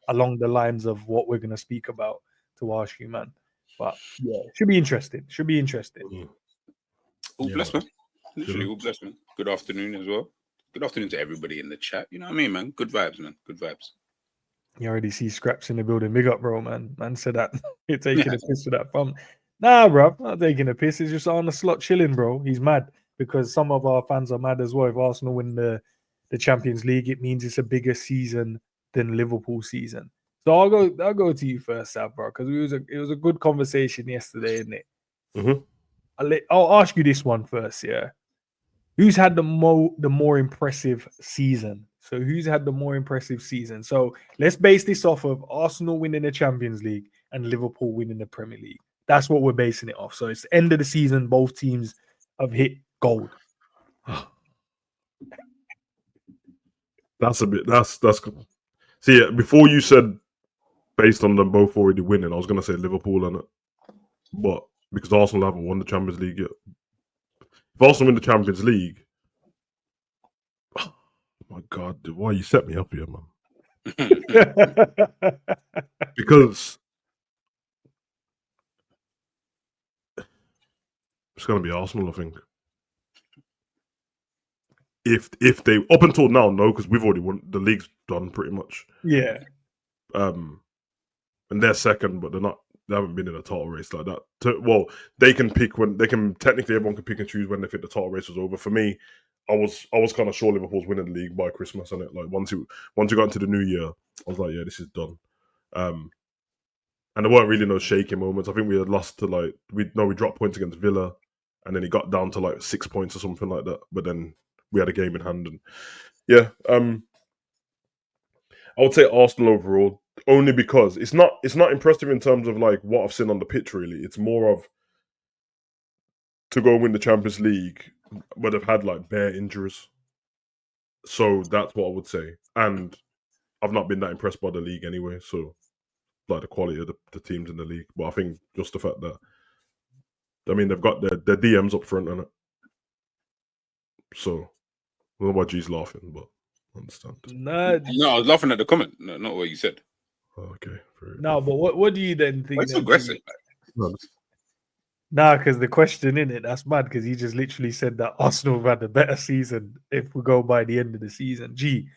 along the lines of what we're going to speak about to ask you, man. But yeah, should be interesting. All blessed, man. Literally, all blessed, man. Good afternoon as well. Good afternoon to everybody in the chat. You know what I mean, man? Good vibes, man. Good vibes. You already see Scraps in the building. Big up, bro, man. Man said that you're taking a piss with that thumb. Nah, bro, not taking a piss. It's just Arne Slot chilling, bro. He's mad because some of our fans are mad as well. If Arsenal win the Champions League, it means it's a bigger season than Liverpool season. So I'll go to you first, Sav, bro, because it was a good conversation yesterday, isn't it? Mm-hmm. I'll ask you this one first, yeah. Who's had the more impressive season? So who's had the more impressive season? So let's base this off of Arsenal winning the Champions League and Liverpool winning the Premier League. That's what we're basing it off. So it's the end of the season. Both teams have hit gold. That's good. See, before you said based on them both already winning, I was going to say Liverpool and it, but because Arsenal haven't won the Champions League yet. If Arsenal win the Champions League, oh my God, dude, why you set me up here, man? Because it's going to be Arsenal, I think. If they up until now, no, because we've already won. The league's done pretty much. Yeah. And they're second, but they haven't been in a title race like that. Well, they can pick technically everyone can pick and choose when they think the title race was over. For me, I was kind of sure Liverpool's winning the league by Christmas, and it like once you got into the new year, I was like, yeah, this is done. And there weren't really no shaking moments. I think we had lost to we dropped points against Villa, and then it got down to 6 points or something like that. But then we had a game in hand, and yeah, I would say Arsenal overall, only because it's not impressive in terms of what I've seen on the pitch. Really, it's more of to go win the Champions League, but they've had bare injuries. So that's what I would say, and I've not been that impressed by the league anyway. So the quality of the teams in the league, but I think just the fact that they've got their DMs up front in it. So I don't know why G's laughing, but I understand. No, I was laughing at the comment, not what you said. Oh, okay. No, but what do you then think? It's aggressive. Nah, because the question in it, that's mad because he just literally said that Arsenal have had a better season if we go by the end of the season. G,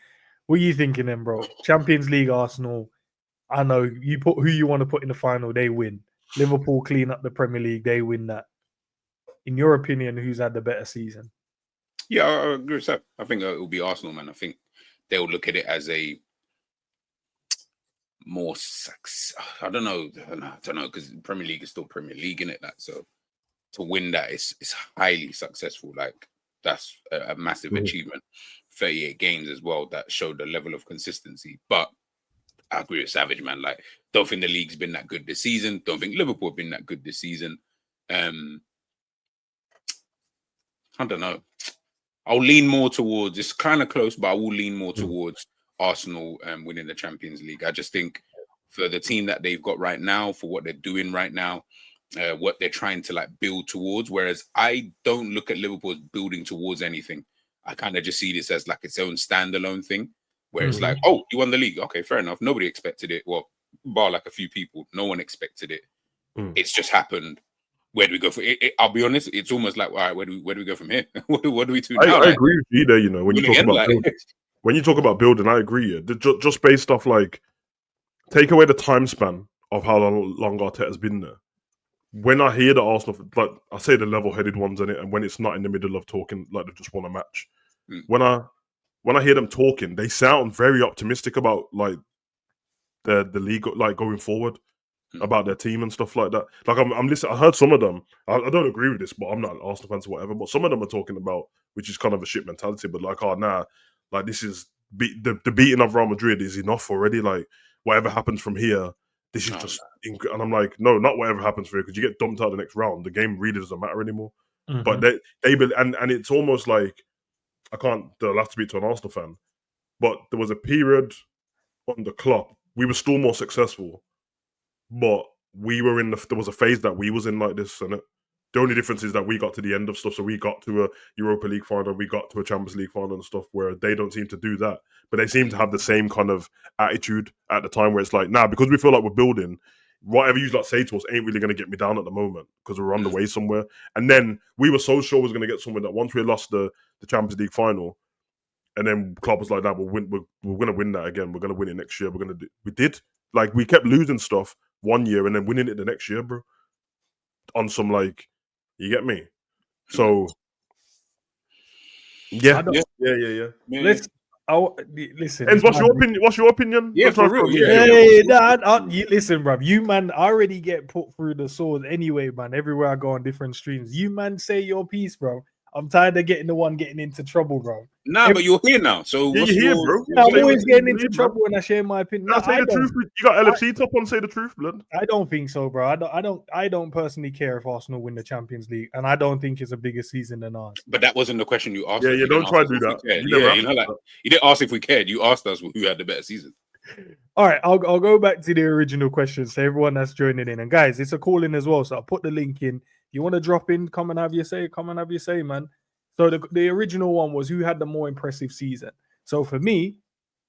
what are you thinking then, bro? Champions League, Arsenal. I know you put who you want to put in the final, they win. Liverpool clean up the Premier League, they win that. In your opinion, who's had the better season? Yeah, I agree with that. I think it will be Arsenal, man. I think they'll look at it as a more success. I don't know, because Premier League is still Premier League, in it. So to win that is highly successful. That's a massive achievement. 38 games as well that showed a level of consistency. But I agree with Savage, man. Don't think the league's been that good this season. Don't think Liverpool have been that good this season. I don't know. I'll lean more towards, it's kind of close, but I will lean more towards Arsenal winning the Champions League. I just think for the team that they've got right now, for what they're doing right now, what they're trying to build towards, whereas I don't look at Liverpool as building towards anything. I kind of just see this as its own standalone thing, where it's oh, you won the league. Okay, fair enough. Nobody expected it. Well, bar a few people. No one expected it. It's just happened. Where do we go for it? I'll be honest, it's almost all right, where do we go from here? what do we do now? I agree with you there, when you talk about building. When you talk about building, I agree. Just based off take away the time span of how long Arteta's been there. When I hear the Arsenal, I say the level-headed ones in it, and when it's not in the middle of talking, they've just won a match. When I hear them talking, they sound very optimistic about the league, going forward, about their team and stuff like that. I'm listening. I heard some of them. I don't agree with this, but I'm not an Arsenal fan or whatever. But some of them are talking about, which is kind of a shit mentality. But this is the beating of Real Madrid is enough already. Whatever happens from here, this is just. And I'm like, no, not whatever happens from here, because you get dumped out the next round. The game really doesn't matter anymore. But they and it's almost like they'll have to speak to an Arsenal fan. But there was a period on the club we were still more successful. But we were there was a phase that we was in like this, and The only difference is that we got to the end of stuff. So we got to a Europa League final, we got to a Champions League final and stuff where they don't seem to do that. But they seem to have the same kind of attitude at the time where it's like, nah, because we feel like we're building, whatever you like say to us ain't really going to get me down at the moment because we're on the way somewhere. And then we were so sure we was going to get somewhere that once we lost the Champions League final, and then Klopp was like, that we're going to win that again. We're going to win it next year. We did. Like, we kept losing stuff one year and then winning it the next year, bro. On some, like, you get me? So, yeah. Listen, Enz, what's your opinion? What's your opinion? Yeah, for real. Listen, bruv. You man, I already get put through the sword anyway, man. Everywhere I go on different streams, you man say your piece, bro. I'm tired of getting into trouble, bro. But you're here now, so you're here, bro. I'm always getting into trouble when I share my opinion. No, say the truth. You got LFC top on. Say the truth, blood. I don't think so, bro. I don't personally care if Arsenal win the Champions League, and I don't think it's a bigger season than ours. But that wasn't the question you asked. Yeah, don't try to do that. You didn't ask if we cared. You asked us who had the better season. All right, I'll go back to the original question. So everyone that's joining in, and guys, it's a call in as well. So I'll put the link in. If you want to drop in, come and have your say. Come and have your say, man. So the original one was who had the more impressive season. So for me,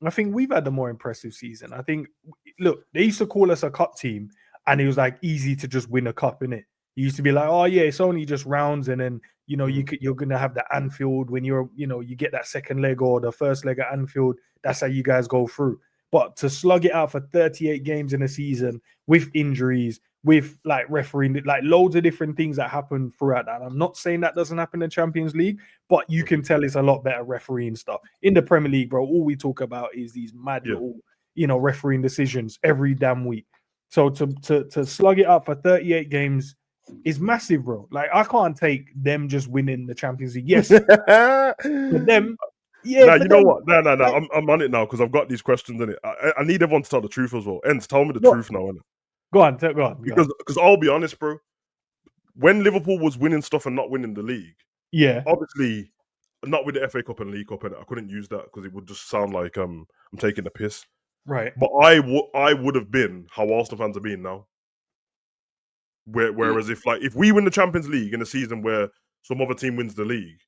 I think we've had the more impressive season. I think, look, they used to call us a cup team, and it was like easy to just win a cup, innit? It used to be like, oh yeah, it's only just rounds, and then you're gonna have the Anfield when you get that second leg or the first leg at Anfield. That's how you guys go through. But to slug it out for 38 games in a season with injuries, with like refereeing, like loads of different things that happen throughout that. I'm not saying that doesn't happen in the Champions League, but you can tell it's a lot better refereeing stuff. In the Premier League, bro, all we talk about is these mad little, refereeing decisions every damn week. So to slug it up for 38 games is massive, bro. Like, I can't take them just winning the Champions League. Yes, for them. Yeah, nah, you know what? No. I'm on it now because I've got these questions in it. I need everyone to tell the truth as well. Enz, tell me the truth now, innit? Go on. Because I'll be honest, bro. When Liverpool was winning stuff and not winning the league, obviously not with the FA Cup and League Cup, and I couldn't use that because it would just sound like I'm taking the piss. Right. But I would have been how Arsenal fans are being now. Whereas if we win the Champions League in a season where some other team wins the league,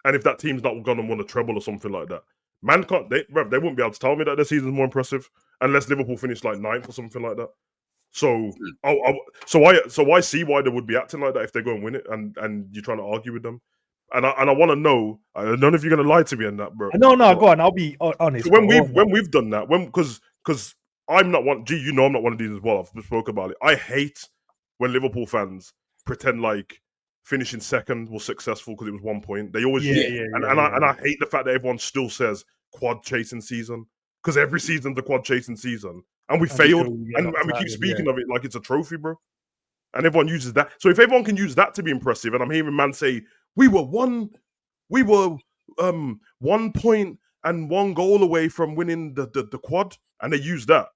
and if that team's not going to win a treble or something like that, man, they wouldn't be able to tell me that their season's more impressive unless Liverpool finished like 9th or something like that. So I see why they would be acting like that if they go and win it, and you're trying to argue with them. And I want to know. I don't know if you're going to lie to me on that, bro. No, go on. I'll be honest. So when we've done that, because I'm not one. Gee, I'm not one of these as well. I've spoke about it. I hate when Liverpool fans pretend like finishing second was successful because it was 1 point. They always and I hate the fact that everyone still says quad chasing season because every season's a quad chasing season, and we failed, and we keep speaking of it like it's a trophy, bro. And everyone uses that. So if everyone can use that to be impressive, and I'm hearing man say we were 1 point and 1 goal away from winning the quad, and they use that.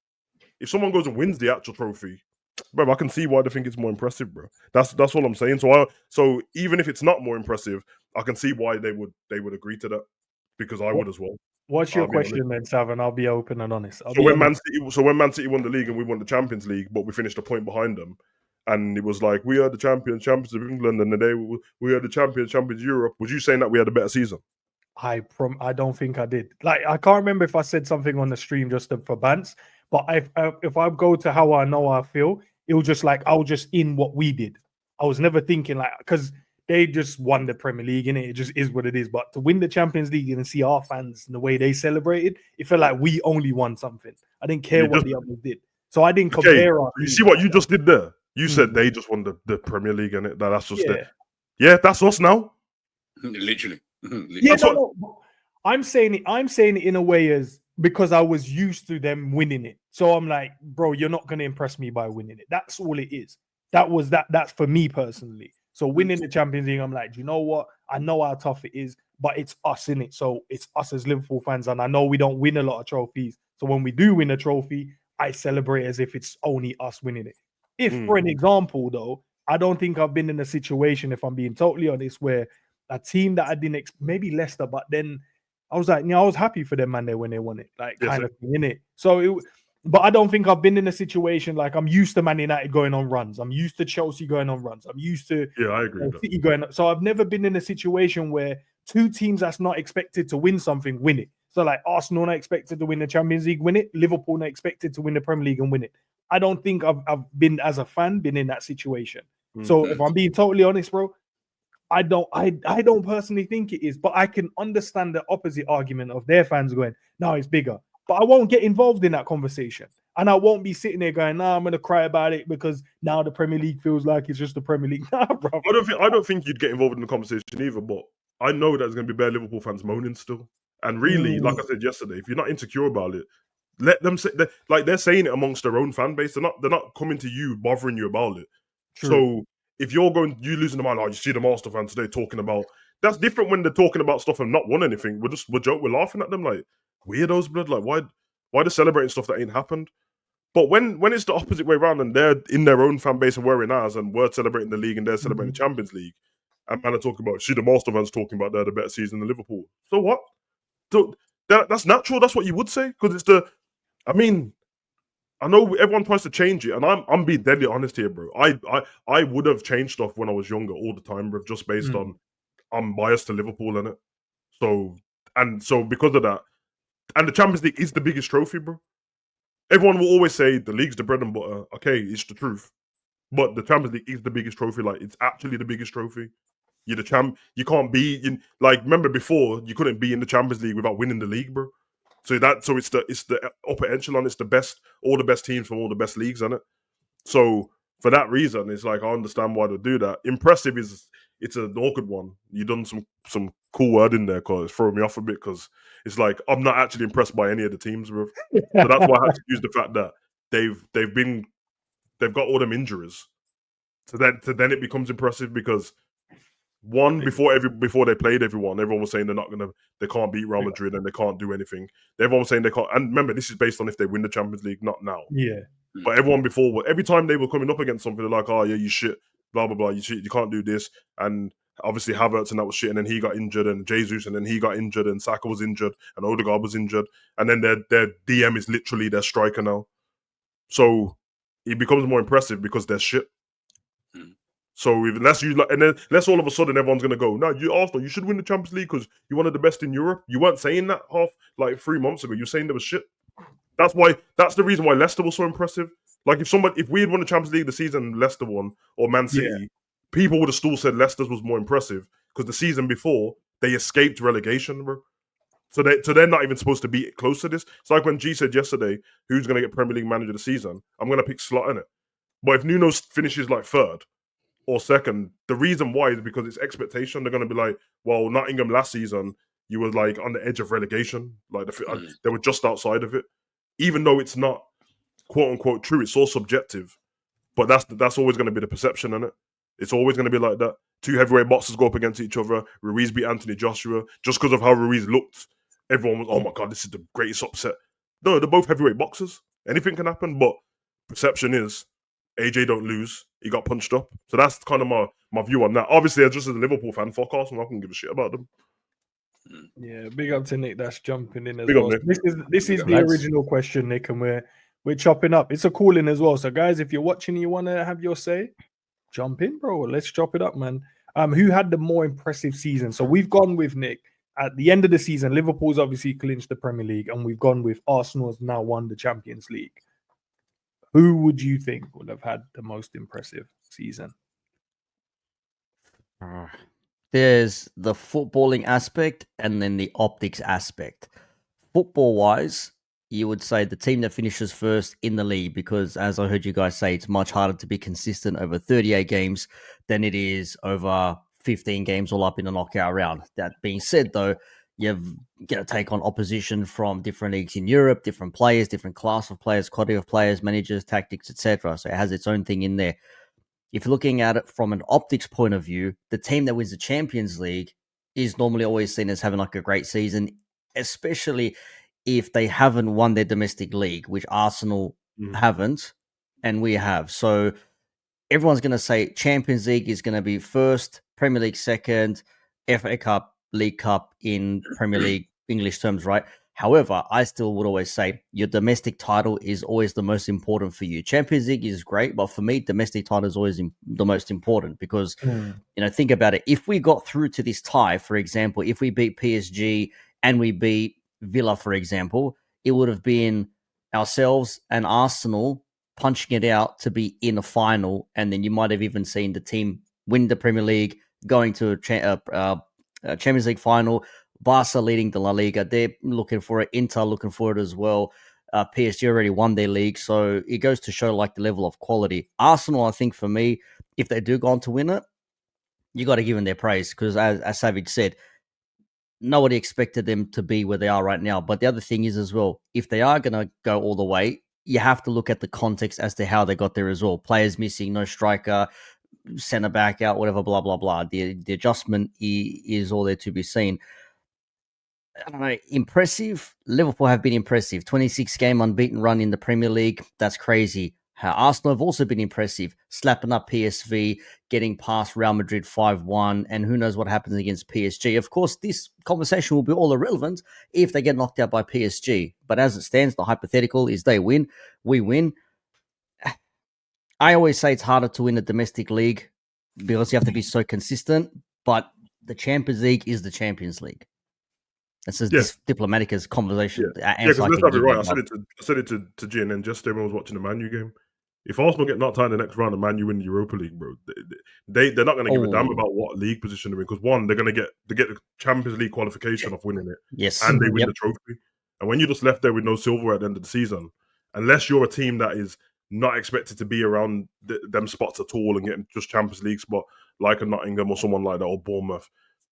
If someone goes and wins the actual trophy, bro, I can see why they think it's more impressive, bro. That's all I'm saying. So even if it's not more impressive, I can see why they would agree to that because I would as well. What's your question then, Sav? I'll be open and honest. When Man City won the league and we won the Champions League, but we finished a point behind them, and it was like we are the champions of England, and the day we are the champions Europe. Was you saying that we had a better season? I don't think I did. Like, I can't remember if I said something on the stream just for bants. But if I go to how I know I feel, it was just like I was just in what we did. I was never thinking like, because they just won the Premier League and it just is what it is. But to win the Champions League and see our fans and the way they celebrated, it felt like we only won something. I didn't care what the others did. So I didn't compare. You see what you just did there? You said they just won the Premier League and that's just it. Yeah, that's us now. Literally. Yeah, no. I'm saying it in a way as because I was used to them winning it. So I'm like, bro, you're not going to impress me by winning it. That's all it is. That's for me personally. So winning the Champions League, I'm like, do you know what? I know how tough it is, but it's us in it. So it's us as Liverpool fans. And I know we don't win a lot of trophies. So when we do win a trophy, I celebrate as if it's only us winning it. If, for an example, though, I don't think I've been in a situation, if I'm being totally honest, where a team that I didn't, maybe Leicester, but then I was like, I was happy for them, man, when they won it, like kind of thing, innit? So But I don't think I've been in a situation like I'm used to Man United going on runs. I'm used to Chelsea going on runs. I'm used to Yeah, I agree with that. City going. So I've never been in a situation where two teams that's not expected to win something win it. So like Arsenal not expected to win the Champions League, win it. Liverpool not expected to win the Premier League and win it. I don't think I've been as a fan been in that situation. So if I'm being totally honest, bro, I don't personally think it is, but I can understand the opposite argument of their fans going, no, it's bigger. But I won't get involved in that conversation. And I won't be sitting there going, nah, I'm gonna cry about it because now the Premier League feels like it's just the Premier League. Nah, bro. I don't think you'd get involved in the conversation either, but I know there's gonna be bare Liverpool fans moaning still. And really, like I said yesterday, if you're not insecure about it, let them say they're saying it amongst their own fan base. They're not coming to you bothering you about it. True. So if you're you losing the mind, you see the Master fans today talking about that's different when they're talking about stuff and not won anything. We're laughing at them like weirdos, blood. Like why they're celebrating stuff that ain't happened? But when it's the opposite way around and they're in their own fan base and we're in ours and we're celebrating the league and they're celebrating the Champions League, and man are talking about the Master fans talking about they're the better season than Liverpool. So what? So that's natural. That's what you would say because I mean, I know everyone tries to change it, and I'm being deadly honest here, bro. I would have changed stuff when I was younger all the time, bro, just based on I'm biased to Liverpool in it. So because of that, and the Champions League is the biggest trophy, bro. Everyone will always say the league's the bread and butter. Okay, it's the truth. But the Champions League is the biggest trophy. Like, it's actually the biggest trophy. You're the champ. You can't be in. Like, remember before you couldn't be in the Champions League without winning the league, bro. So it's the upper echelon. It's the best, all the best teams from all the best leagues, isn't it? So for that reason, it's like I understand why they do that. Impressive it's an awkward one. You done some cool word in there because it's throwing me off a bit because it's like I'm not actually impressed by any of the teams, bro. So that's why I had to use the fact that they've got all them injuries. So then it becomes impressive because one before they played everyone was saying they can't beat Real Madrid and they can't do anything. Everyone was saying they can't. And remember, this is based on if they win the Champions League, not now. Yeah. But everyone before, every time they were coming up against something, they're like, "Oh yeah, you shit, blah blah blah, you shit, you can't do this." And obviously Havertz and that was shit, and then he got injured, and Jesus, and then he got injured, and Saka was injured, and Odegaard was injured, and then their DM is literally their striker now. So it becomes more impressive because they're shit. So unless all of a sudden everyone's gonna go, no, you Arsenal, you should win the Champions League because you're one of the best in Europe. You weren't saying that 3 months ago. You're saying there was shit. That's the reason why Leicester was so impressive. Like if we had won the Champions League the season Leicester won or Man City, people would have still said Leicester's was more impressive because the season before they escaped relegation, bro. So they're not even supposed to be close to this. It's like when G said yesterday, who's gonna get Premier League Manager of the season? I'm gonna pick Slot in it. But if Nuno finishes like third or second, the reason why is because it's expectation. They're gonna be like, well, Nottingham last season, you were like on the edge of relegation, like they were just outside of it. Even though it's not quote unquote true, it's all subjective. But that's always going to be the perception in it. It's always going to be like that. Two heavyweight boxers go up against each other. Ruiz beat Anthony Joshua just because of how Ruiz looked. Everyone was, oh my god, this is the greatest upset. No, they're both heavyweight boxers. Anything can happen, but perception is AJ don't lose. He got punched up. So that's kind of my view on that. Obviously, just as a Liverpool fan, fuck Arsenal, I can give a shit about them. Yeah, big up to Nick that's jumping in as Big well. up, So this is the original question, Nick, and we're chopping up. It's a call in as well. So guys, if you're watching, you want to have your say, jump in, bro. Let's chop it up, man. Who had the more impressive season? So we've gone with Nick. At the end of the season, Liverpool's obviously clinched the Premier League, and we've gone with Arsenal's now won the Champions League. Who would you think would have had the most impressive season? There's the footballing aspect and then the optics aspect. Football-wise, you would say the team that finishes first in the league, because as I heard you guys say, it's much harder to be consistent over 38 games than it is over 15 games all up in the knockout round. That being said, though, you're going to take on opposition from different leagues in Europe, different players, different class of players, quality of players, managers, tactics, etc. So it has its own thing in there. If you're looking at it from an optics point of view, the team that wins the Champions League is normally always seen as having like a great season, especially if they haven't won their domestic league, which Arsenal haven't, and we have. So everyone's going to say Champions League is going to be first, Premier League second, FA Cup, League Cup in Premier League English terms, right? However, I still would always say your domestic title is always the most important for you. Champions League is great, but for me, domestic title is always the most important because, think about it. If we got through to this tie, for example, if we beat PSG and we beat Villa, for example, it would have been ourselves and Arsenal punching it out to be in a final. And then you might have even seen the team win the Premier League, going to a Champions League final, Barca leading the La Liga. They're looking for it. Inter looking for it as well. PSG already won their league. So it goes to show like the level of quality. Arsenal, I think for me, if they do go on to win it, you got to give them their praise because as Savage said, nobody expected them to be where they are right now. But the other thing is as well, if they are going to go all the way, you have to look at the context as to how they got there as well. Players missing, no striker, centre back out, whatever, blah, blah, blah. The adjustment is all there to be seen. I don't know, impressive. Liverpool have been impressive. 26-game unbeaten run in the Premier League. That's crazy. Arsenal have also been impressive, slapping up PSV, getting past Real Madrid 5-1, and who knows what happens against PSG. Of course, this conversation will be all irrelevant if they get knocked out by PSG. But as it stands, the hypothetical is they win, we win. I always say it's harder to win a domestic league because you have to be so consistent, but the Champions League is the Champions League. That's as diplomatic as conversation. Yeah, because let's have it right. I said it to GNN just everyone was watching the Man U game. If Arsenal get knocked out in the next round and Man U win the Europa League, bro, they're not going to give a damn about what league position they're in because one, they're going to get the Champions League qualification of winning it, yes, and they win the trophy. And when you're just left there with no silverware at the end of the season, unless you're a team that is not expected to be around them spots at all and getting just Champions League spot like a Nottingham or someone like that or Bournemouth,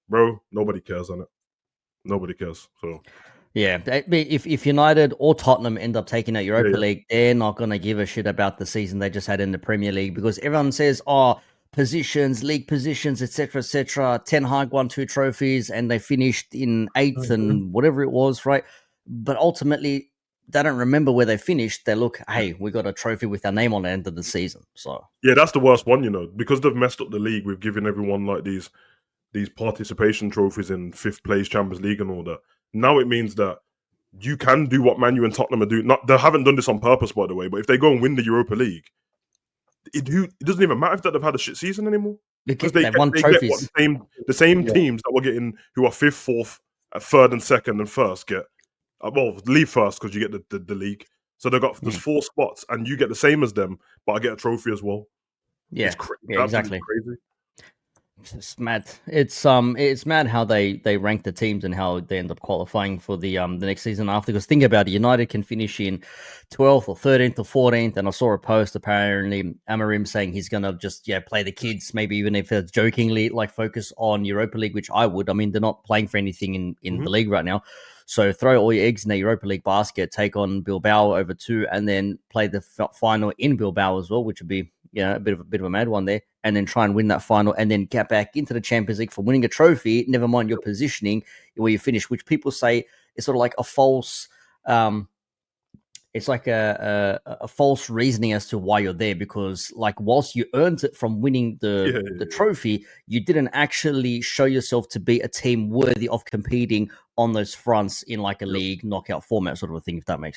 bro, nobody cares on it. Nobody cares. So, yeah, if United or Tottenham end up taking out Europa League, they're not going to give a shit about the season they just had in the Premier League because everyone says, positions, league positions, etc., etc. Ten Hag won 2 trophies and they finished in 8th and whatever it was, right? But ultimately, they don't remember where they finished. They look, hey, we got a trophy with our name on the end of the season. So yeah, that's the worst one, because they've messed up the league. We've given everyone like these participation trophies in 5th place Champions League and all that. Now it means that you can do what Man U and Tottenham are doing. They haven't done this on purpose, by the way, but if they go and win the Europa League, it doesn't even matter if they've had a shit season anymore. Because they won trophies. Get the same teams that we're getting who are 5th, 4th, 3rd and 2nd and 1st get, leave first because you get the league. So there's 4 spots and you get the same as them, but I get a trophy as well. Yeah, exactly. Crazy. It's mad. It's mad how they rank the teams and how they end up qualifying for the next season after. Because think about it, United can finish in 12th or 13th or 14th. And I saw a post apparently Amorim saying he's gonna just play the kids, maybe even if it's jokingly like focus on Europa League, which I would. I mean, they're not playing for anything in the league right now. So throw all your eggs in the Europa League basket, take on Bilbao over 2, and then play the final in Bilbao as well, which would be a bit of a mad one there, and then try and win that final, and then get back into the Champions League for winning a trophy. Never mind your positioning where you finish, which people say is sort of like a false. It's like a false reasoning as to why you're there, because like whilst you earned it from winning the trophy, you didn't actually show yourself to be a team worthy of competing on those fronts in like a league knockout format sort of a thing, if that makes sense.